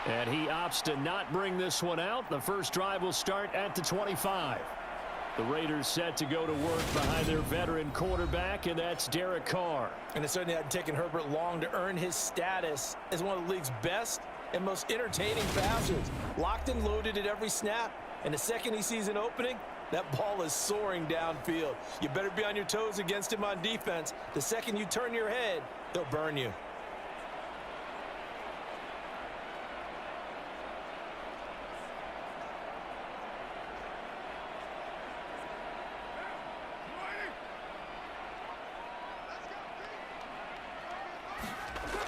And he opts to not bring this one out. The first drive will start at the 25. The Raiders set to go to work behind their veteran quarterback, and that's Derek Carr. And it certainly hadn't taken Herbert long to earn his status as one of the league's best and most entertaining passers. Locked and loaded at every snap. And the second he sees an opening, that ball is soaring downfield. You better be on your toes against him on defense. The second you turn your head, they'll burn you.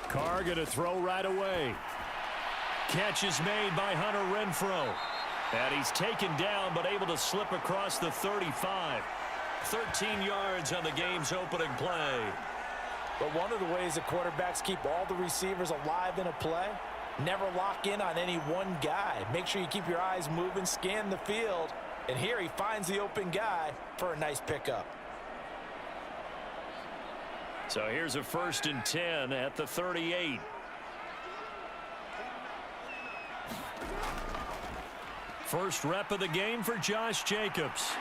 Carr going to throw right away. Catch is made by Hunter Renfrow. And he's taken down but able to slip across the 35. 13 yards on the game's opening play. But one of the ways the quarterbacks keep all the receivers alive in a play, never lock in on any one guy. Make sure you keep your eyes moving, scan the field. And here he finds the open guy for a nice pickup. So here's a 1st and 10 at the 38. First rep of the game for Josh Jacobs.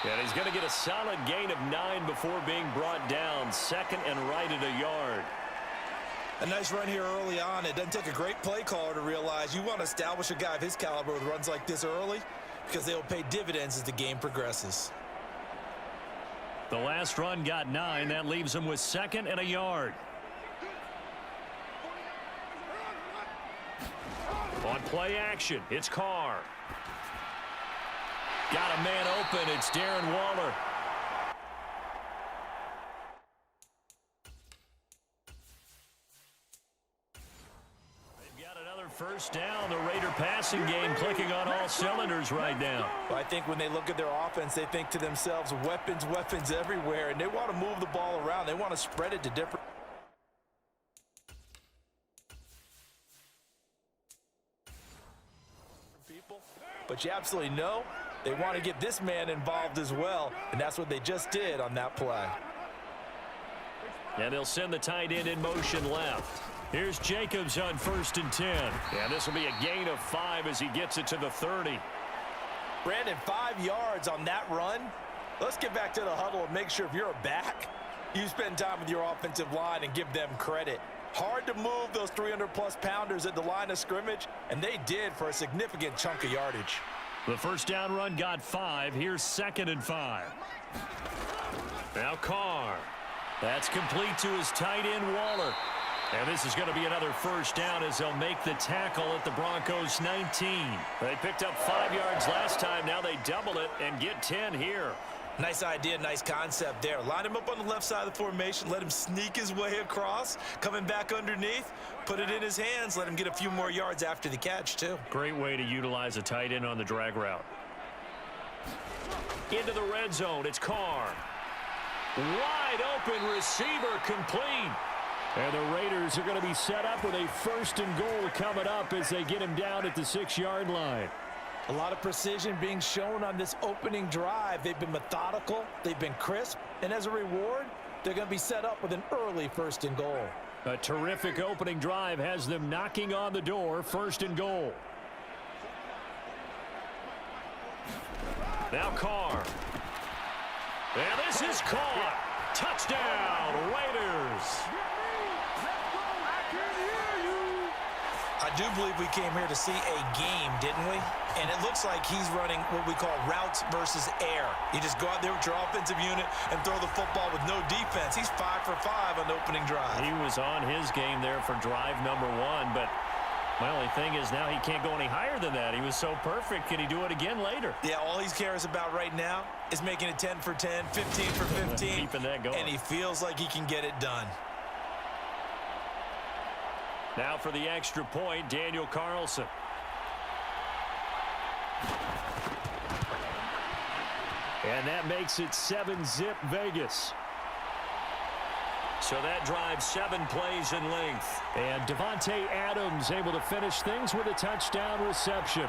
And he's going to get a solid gain of 9 before being brought down. Second and right at a yard. A nice run here early on. It doesn't take a great play caller to realize you want to establish a guy of his caliber with runs like this early because they'll pay dividends as the game progresses. The last run got 9. That leaves him with 2nd and a yard. On play action, it's Carr. Got a man open. It's Darren Waller. They've got another first down. The Raider passing game clicking on all cylinders right now. Well, I think when they look at their offense, they think to themselves, weapons, weapons everywhere, and they want to move the ball around. They want to spread it to different people. But you absolutely know they want to get this man involved as well, and that's what they just did on that play. And they'll send the tight end in motion left. Here's Jacobs on 1st and 10. And this will be a gain of 5 as he gets it to the 30. Brandon, 5 yards on that run. Let's get back to the huddle and make sure if you're a back, you spend time with your offensive line and give them credit. Hard to move those 300-plus pounders at the line of scrimmage, and they did for a significant chunk of yardage. The first down run got 5. Here's 2nd and 5. Now Carr. That's complete to his tight end, Waller. And this is going to be another first down as they'll make the tackle at the Broncos 19. They picked up 5 yards last time. Now they double it and get 10 here. Nice idea, nice concept there. Line him up on the left side of the formation. Let him sneak his way across. Coming back underneath. Put it in his hands. Let him get a few more yards after the catch, too. Great way to utilize a tight end on the drag route. Into the red zone. It's Carr. Wide open receiver complete. And the Raiders are going to be set up with a 1st and goal coming up as they get him down at the 6-yard line. A lot of precision being shown on this opening drive. They've been methodical. They've been crisp. And as a reward, they're going to be set up with an early 1st and goal. A terrific opening drive has them knocking on the door. 1st and goal. Now Carr. And this is caught. Touchdown, Raiders. I do believe we came here to see a game, didn't we? And it looks like he's running what we call routes versus air. You just go out there with your offensive unit and throw the football with no defense. He's 5 for 5 on the opening drive. He was on his game there for drive number 1, but my only thing is now he can't go any higher than that. He was so perfect. Can he do it again later? Yeah, all he cares about right now is making it 10 for 10, 15 for 15. Keeping that going. And he feels like he can get it done. Now for the extra point, Daniel Carlson. And that makes it 7-zip Vegas. So that drives 7 plays in length. And Devontae Adams able to finish things with a touchdown reception.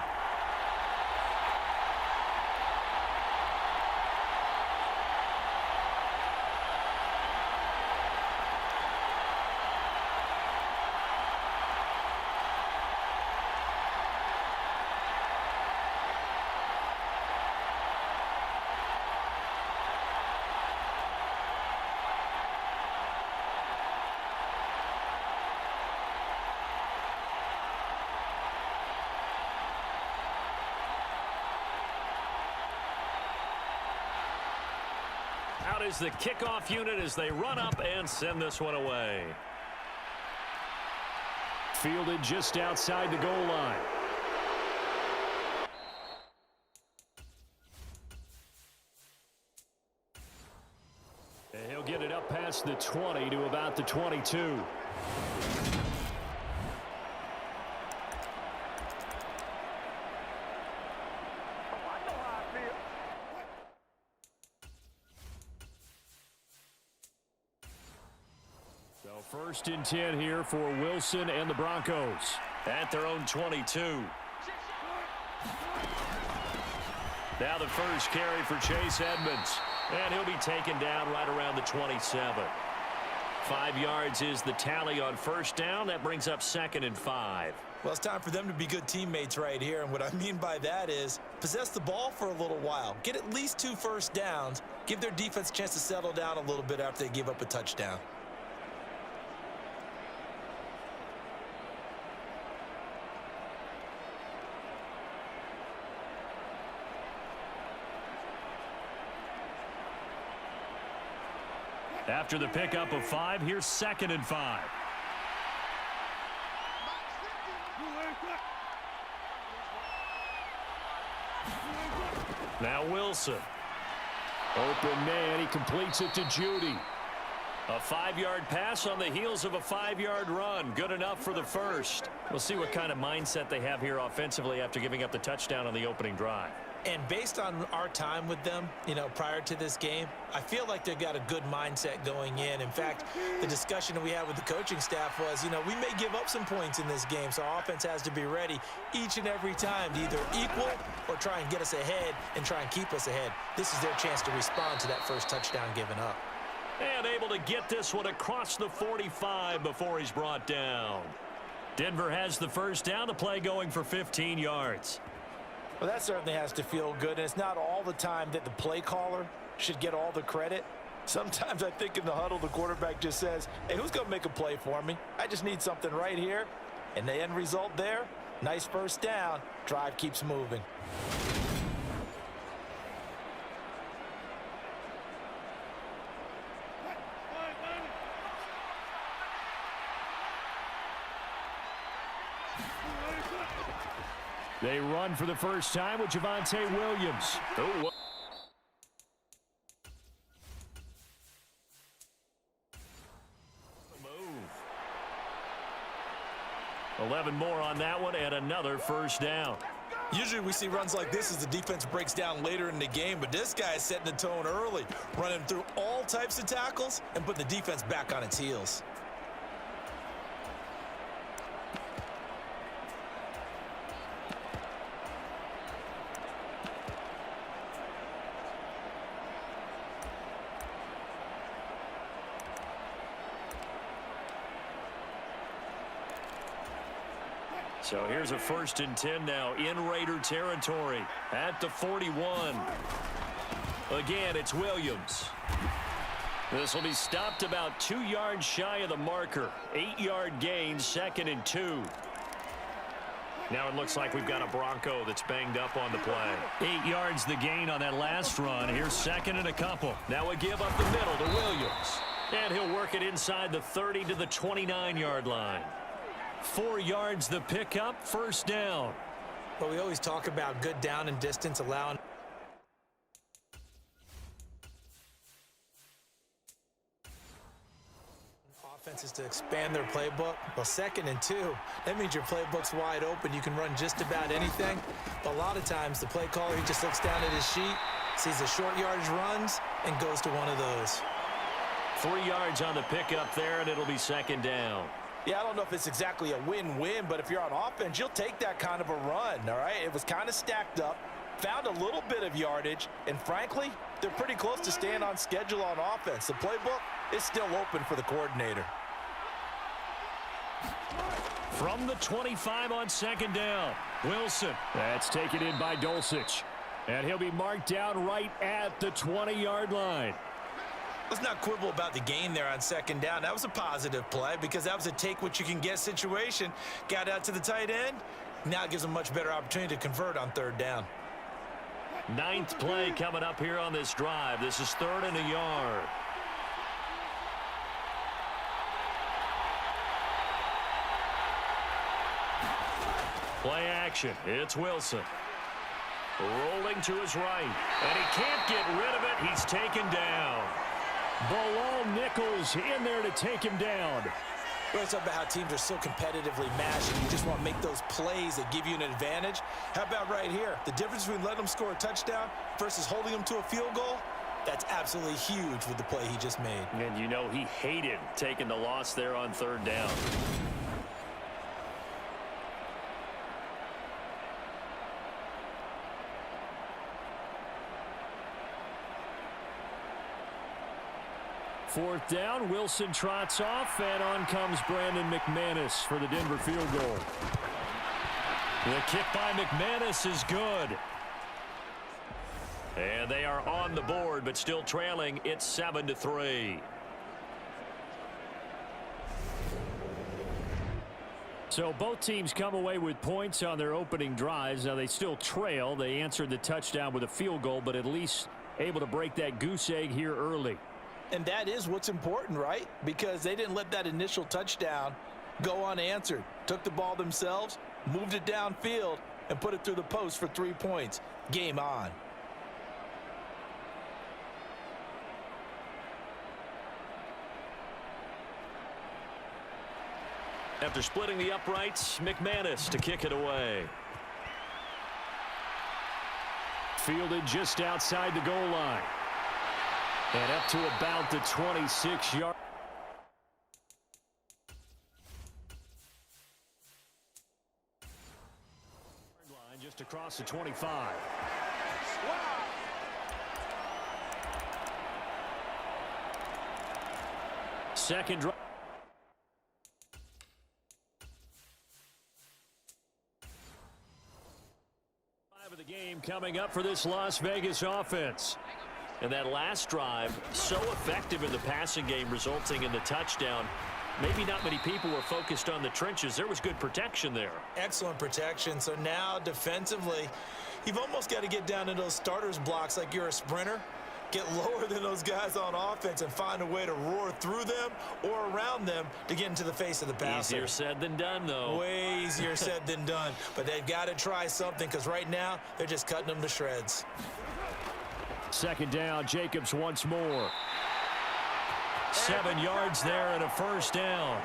out is the kickoff unit as they run up and send this one away. Fielded just outside the goal line. And he'll get it up past the 20 to about the 22. First and 10 here for Wilson and the Broncos at their own 22. Now the first carry for Chase Edmonds, and he'll be taken down right around the 27. 5 yards is the tally on first down. That brings up 2nd and 5. Well, it's time for them to be good teammates right here, and what I mean by that is possess the ball for a little while, get at least 2 first downs, give their defense a chance to settle down a little bit after they give up a touchdown. After the pickup of 5, here's 2nd and 5. Now Wilson. Open man. He completes it to Judy. A 5-yard pass on the heels of a 5-yard run. Good enough for the first. We'll see what kind of mindset they have here offensively after giving up the touchdown on the opening drive. And based on our time with them, prior to this game, I feel like they've got a good mindset going in. In fact, the discussion that we had with the coaching staff was, we may give up some points in this game, so our offense has to be ready each and every time to either equal or try and get us ahead and try and keep us ahead. This is their chance to respond to that first touchdown given up. And able to get this one across the 45 before he's brought down. Denver has the first down, the play going for 15 yards. Well, that certainly has to feel good, and it's not all the time that the play caller should get all the credit. Sometimes I think in the huddle, the quarterback just says, hey, who's going to make a play for me? I just need something right here. And the end result there, nice first down. Drive keeps moving. They run for the first time with Javonte Williams. Oh, move. 11 more on that one and another first down. Usually we see runs like this as the defense breaks down later in the game, but this guy is setting the tone early, running through all types of tackles and putting the defense back on its heels. So here's a 1st and 10 now in Raider territory at the 41. Again, it's Williams. This will be stopped about 2 yards shy of the marker. 8-yard gain, 2nd and 2. Now it looks like we've got a Bronco that's banged up on the play. 8 yards the gain on that last run. Here's 2nd and a couple. Now a give up the middle to Williams. And he'll work it inside the 30 to the 29-yard line. 4 yards the pickup, first down. Well, we always talk about good down and distance, allowing offenses to expand their playbook. Well, 2nd and 2, that means your playbook's wide open. You can run just about anything. But a lot of times the play caller, he just looks down at his sheet, sees the short yardage runs, and goes to one of those. 3 yards on the pickup there, and it'll be 2nd down. Yeah, I don't know if it's exactly a win-win, but if you're on offense, you'll take that kind of a run, all right? It was kind of stacked up, found a little bit of yardage, and frankly, they're pretty close to staying on schedule on offense. The playbook is still open for the coordinator. From the 25 on 2nd down, Wilson. That's taken in by Dulcich. And he'll be marked down right at the 20-yard line. Let's not quibble about the gain there on 2nd down. That was a positive play because that was a take-what-you-can-get situation. Got out to the tight end. Now it gives them a much better opportunity to convert on 3rd down. Ninth play coming up here on this drive. This is 3rd and a yard. Play action. It's Wilson. Rolling to his right. And he can't get rid of it. He's taken down. Bilal Nichols in there to take him down. We're talking about how teams are so competitively matched, and you just want to make those plays that give you an advantage. How about right here? The difference between letting them score a touchdown versus holding them to a field goal, that's absolutely huge with the play he just made. And you know he hated taking the loss there on 3rd down. Fourth down, Wilson trots off, and on comes Brandon McManus for the Denver field goal. The kick by McManus is good. And they are on the board, but still trailing. It's 7-3. So both teams come away with points on their opening drives. Now they still trail. They answered the touchdown with a field goal, but at least able to break that goose egg here early. And that is what's important, right? Because they didn't let that initial touchdown go unanswered. Took the ball themselves, moved it downfield, and put it through the post for 3 points. Game on. After splitting the uprights, McManus to kick it away. Fielded just outside the goal line. And up to about the 26-yard. Line just across the 25. Second drive. Of the game coming up for this Las Vegas offense. And that last drive, so effective in the passing game, resulting in the touchdown. Maybe not many people were focused on the trenches. There was good protection there. Excellent protection. So now defensively, you've almost got to get down to those starters blocks like you're a sprinter. Get lower than those guys on offense and find a way to roar through them or around them to get into the face of the passer. Easier said than done, though. Way easier said than done. But they've got to try something because right now they're just cutting them to shreds. Second down, Jacobs once more. 7 yards there and a first down.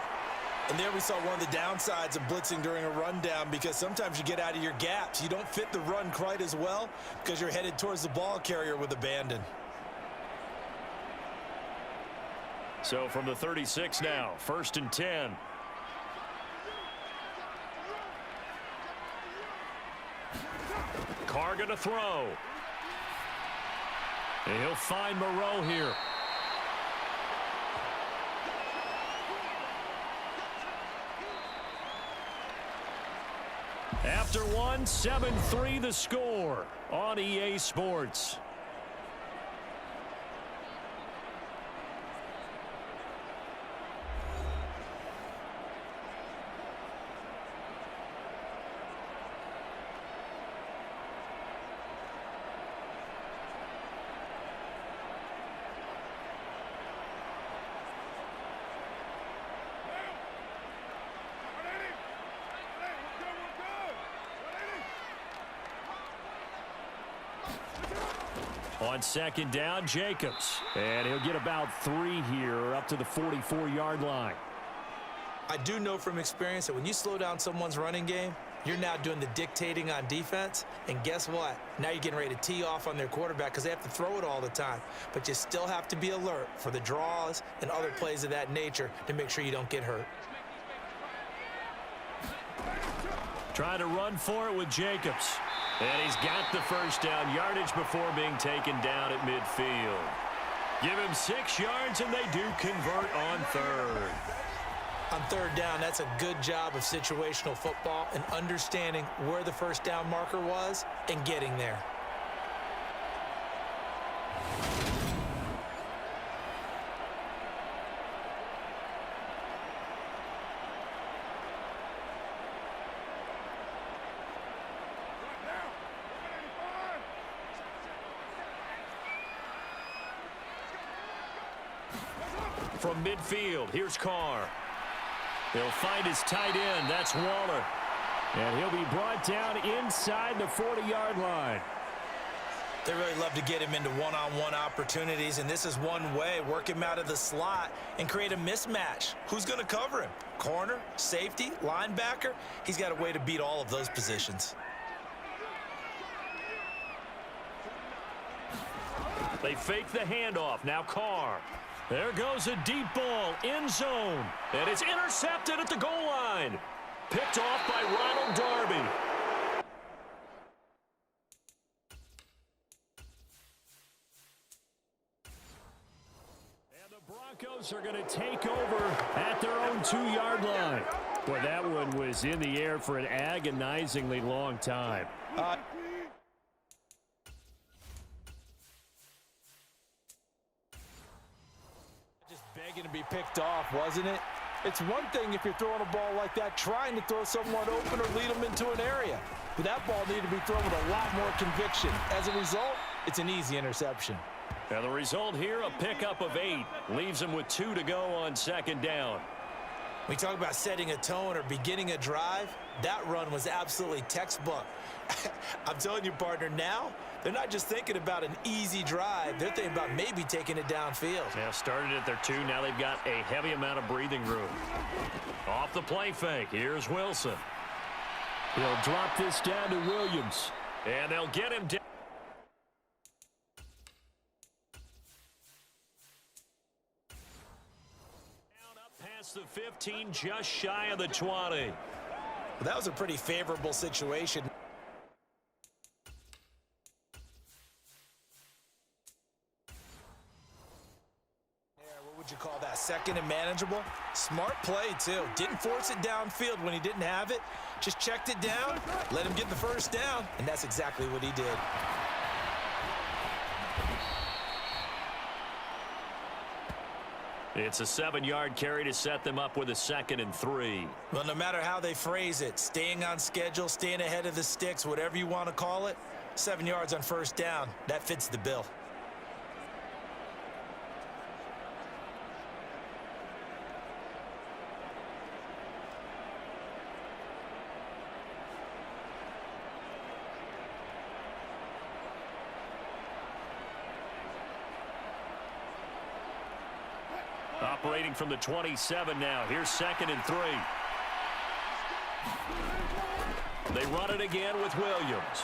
And there we saw one of the downsides of blitzing during a rundown because sometimes you get out of your gaps. You don't fit the run quite as well because you're headed towards the ball carrier with abandon. So from the 36 now, 1st and 10. Carr going to throw. And he'll find Moreau here. After one, 7-3 the score on EA Sports. On second down, Jacobs. And he'll get about 3 here up to the 44-yard line. I do know from experience that when you slow down someone's running game, you're now doing the dictating on defense. And guess what? Now you're getting ready to tee off on their quarterback because they have to throw it all the time. But you still have to be alert for the draws and other plays of that nature to make sure you don't get hurt. Trying to run for it with Jacobs. And he's got the first down, yardage before being taken down at midfield. Give him 6 yards, and they do convert on 3rd. On 3rd down, that's a good job of situational football and understanding where the first down marker was and getting there. From midfield, here's Carr. He'll find his tight end. That's Waller. And he'll be brought down inside the 40-yard line. They really love to get him into one-on-one opportunities, and this is one way. Work him out of the slot and create a mismatch. Who's going to cover him? Corner, safety, linebacker? He's got a way to beat all of those positions. They fake the handoff. Now Carr. There goes a deep ball, end zone. And it's intercepted at the goal line. Picked off by Ronald Darby. Broncos are going to take over at their own 2-yard line. Boy, that one was in the air for an agonizingly long time. Just begging to be picked off, wasn't it? It's one thing if you're throwing a ball like that, trying to throw someone open or lead them into an area. But that ball needed to be thrown with a lot more conviction. As a result, it's an easy interception. And the result here, a pickup of 8. Leaves him with 2 to go on second down. We talk about setting a tone or beginning a drive. That run was absolutely textbook. I'm telling you, partner, now they're not just thinking about an easy drive. They're thinking about maybe taking it downfield. Yeah, started at their 2. Now they've got a heavy amount of breathing room. Off the play fake. Here's Wilson. He'll drop this down to Williams. And they'll get him down. The 15, just shy of the 20. Well, that was a pretty favorable situation. What would you call that? Second and manageable? Smart play, too. Didn't force it downfield when he didn't have it. Just checked it down, let him get the first down, and that's exactly what he did. It's a 7-yard carry to set them up with a 2nd and 3. Well, no matter how they phrase it, staying on schedule, staying ahead of the sticks, whatever you want to call it, 7 yards on first down, that fits the bill. Operating from the 27 now. Here's 2nd and 3. They run it again with Williams.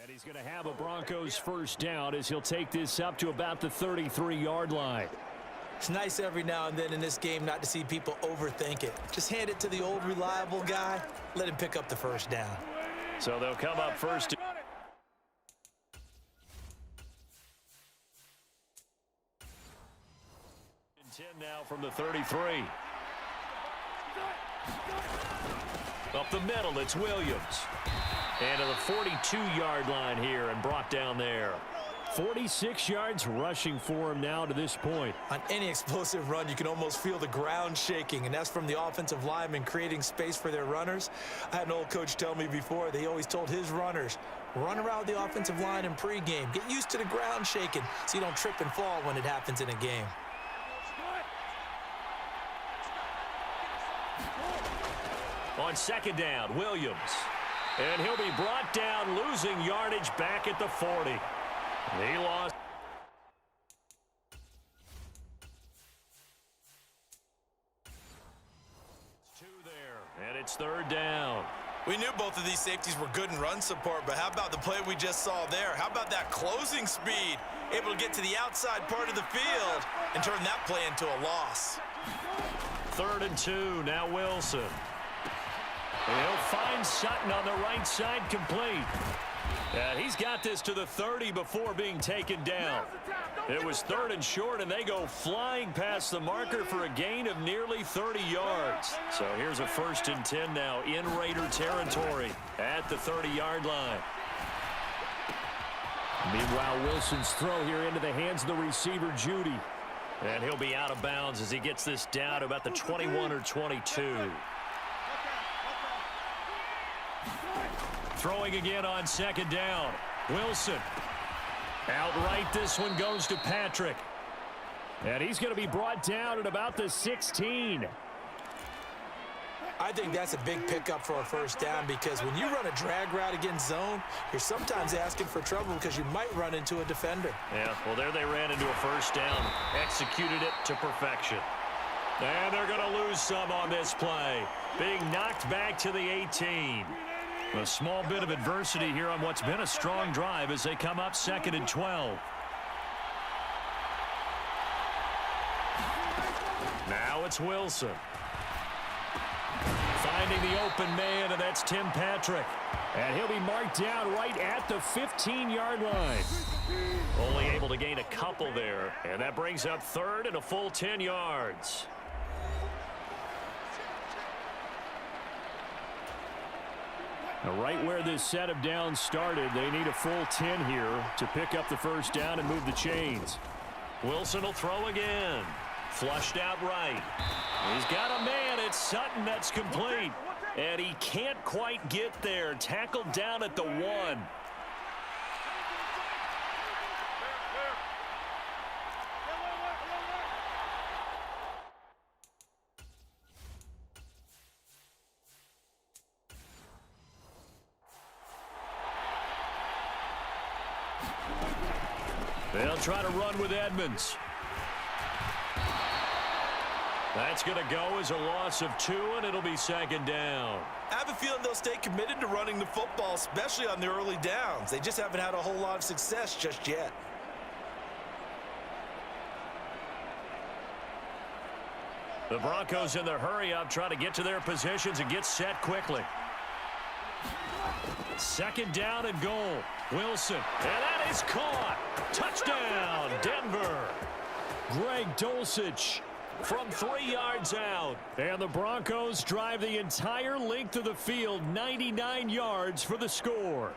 And he's going to have a Broncos first down as he'll take this up to about the 33-yard line. It's nice every now and then in this game not to see people overthink it. Just hand it to the old reliable guy. Let him pick up the first down. So they'll come up first. 10 now from the 33. Up the middle, it's Williams. And to the 42-yard line here and brought down there. 46 yards rushing for him now to this point. On any explosive run, you can almost feel the ground shaking, and that's from the offensive linemen creating space for their runners. I had an old coach tell me before, they always told his runners, run around the offensive line in pregame. Get used to the ground shaking so you don't trip and fall when it happens in a game. On second down, Williams. And he'll be brought down, losing yardage back at the 40. He lost. Two there, and it's third down. We knew both of these safeties were good in run support, but how about the play we just saw there? How about that closing speed? Able to get to the outside part of the field and turn that play into a loss. 3rd and 2, now Wilson. He'll find Sutton on the right side, complete. And he's got this to the 30 before being taken down. It was 3rd and short, and they go flying past the marker for a gain of nearly 30 yards. So here's a 1st and 10 now in Raider territory at the 30-yard line. Meanwhile, Wilson's throw here into the hands of the receiver, Judy. And he'll be out of bounds as he gets this down to about the 21 or 22. Throwing again on second down. Wilson. Outright, this one goes to Patrick. And he's going to be brought down at about the 16. I think that's a big pickup for a first down because when you run a drag route against zone, you're sometimes asking for trouble because you might run into a defender. Yeah, well, there they ran into a first down. Executed it to perfection. And they're going to lose some on this play. Being knocked back to the 18. A small bit of adversity here on what's been a strong drive as they come up 2nd and 12. Now it's Wilson. Finding the open man, and that's Tim Patrick. And he'll be marked down right at the 15-yard line. Only able to gain a couple there, and that brings up 3rd and a full 10 yards. Now, right where this set of downs started, they need a full 10 here to pick up the first down and move the chains. Wilson will throw again. Flushed out right. He's got a man. It's Sutton that's complete. And he can't quite get there. Tackled down at the 1. They'll try to run with Edmonds. That's going to go as a loss of 2, and it'll be 2nd down. I have a feeling they'll stay committed to running the football, especially on the early downs. They just haven't had a whole lot of success just yet. The Broncos in their hurry-up try to get to their positions and get set quickly. 2nd down and goal. Wilson, and that is caught. Touchdown, Denver. Greg Dulcich from 3 yards out. And the Broncos drive the entire length of the field, 99 yards for the score.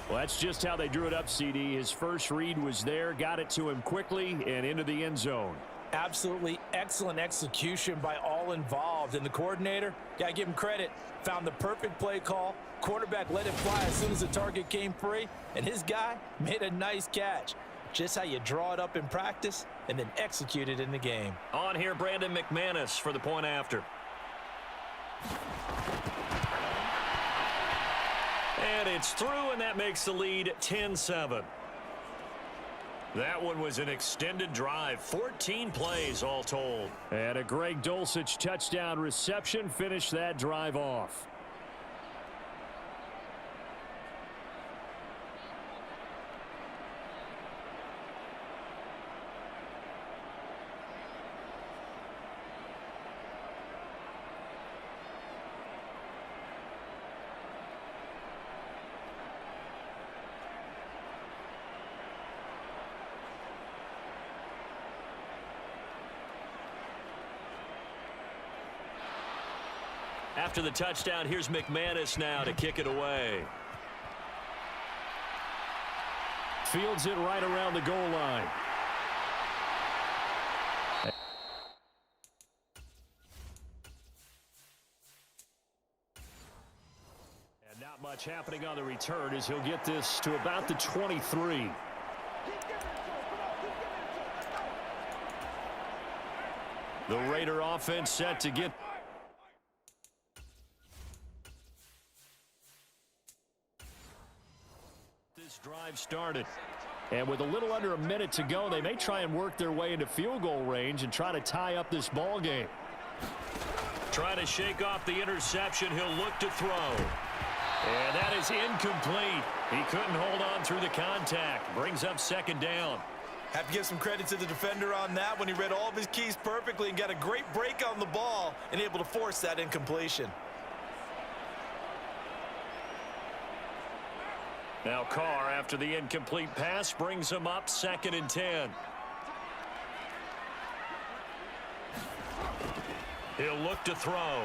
Well, that's just how they drew it up, CD. His first read was there, got it to him quickly and into the end zone. Absolutely excellent execution by all involved. And the coordinator, got to give him credit, found the perfect play call. Quarterback let it fly as soon as the target came free. And his guy made a nice catch. Just how you draw it up in practice and then execute it in the game. On here, Brandon McManus for the point after. And it's through, and that makes the lead 10-7. That one was an extended drive, 14 plays all told. And a Greg Dulcich touchdown reception finished that drive off. After the touchdown, here's McManus now to kick it away. Fields it right around the goal line. And not much happening on the return as he'll get this to about the 23. The Raider offense set to get this drive started. And with a little under a minute to go, they may try and work their way into field goal range and try to tie up this ball game. Trying to shake off the interception. He'll look to throw. And that is incomplete. He couldn't hold on through the contact. Brings up 2nd down. Have to give some credit to the defender on that when he read all of his keys perfectly and got a great break on the ball and able to force that incompletion. Now Carr, after the incomplete pass, brings him up 2nd and 10. He'll look to throw.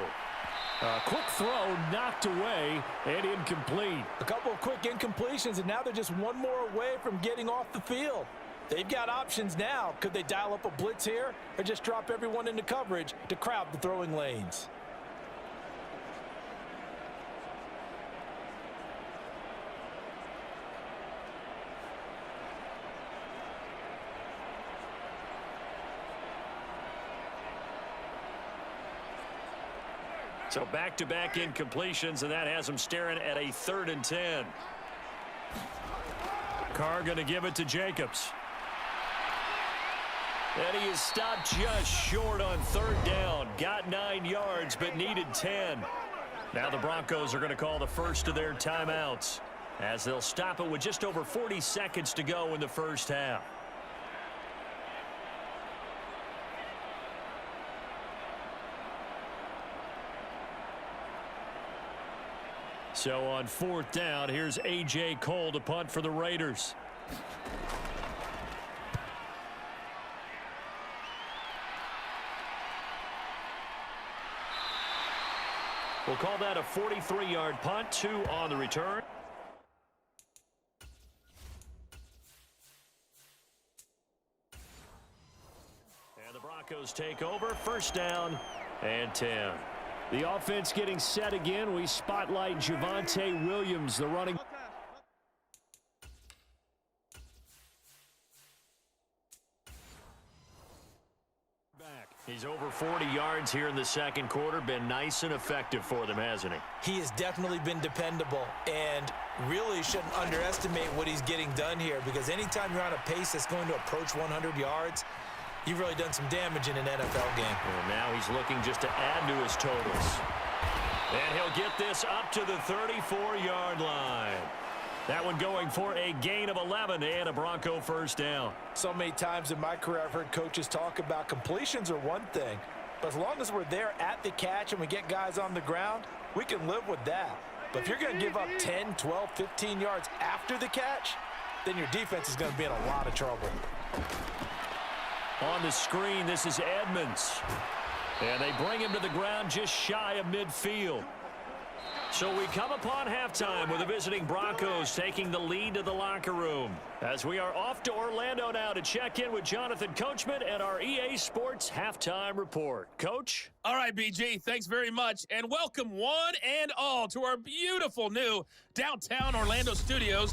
A quick throw knocked away and incomplete. A couple of quick incompletions, and now they're just one more away from getting off the field. They've got options now. Could they dial up a blitz here or just drop everyone into coverage to crowd the throwing lanes? So back-to-back incompletions, and that has them staring at a 3rd and 10. Carr going to give it to Jacobs. And he is stopped just short on 3rd down. Got 9 yards, but needed 10. Now the Broncos are going to call the first of their timeouts, as they'll stop it with just over 40 seconds to go in the first half. So on 4th down, here's A.J. Cole to punt for the Raiders. We'll call that a 43-yard punt, 2 on the return. And the Broncos take over, 1st down and 10. The offense getting set again. We spotlight Javonte Williams, the running. He's over 40 yards here in the 2nd quarter. Been nice and effective for them, hasn't he? He has definitely been dependable, and really shouldn't underestimate what he's getting done here, because anytime you're on a pace that's going to approach 100 yards, you've really done some damage in an NFL game. And now he's looking just to add to his totals. And he'll get this up to the 34-yard line. That one going for a gain of 11 and a Bronco 1st down. So many times in my career I've heard coaches talk about completions are one thing, but as long as we're there at the catch and we get guys on the ground, we can live with that. But if you're going to give up 10, 12, 15 yards after the catch, then your defense is going to be in a lot of trouble. On the screen, this is Edmonds. And they bring him to the ground just shy of midfield. So we come upon halftime with the visiting Broncos taking the lead to the locker room, as we are off to Orlando now to check in with Jonathan Coachman and our EA Sports Halftime Report. Coach? All right, BG, thanks very much, and welcome one and all to our beautiful new downtown Orlando studios.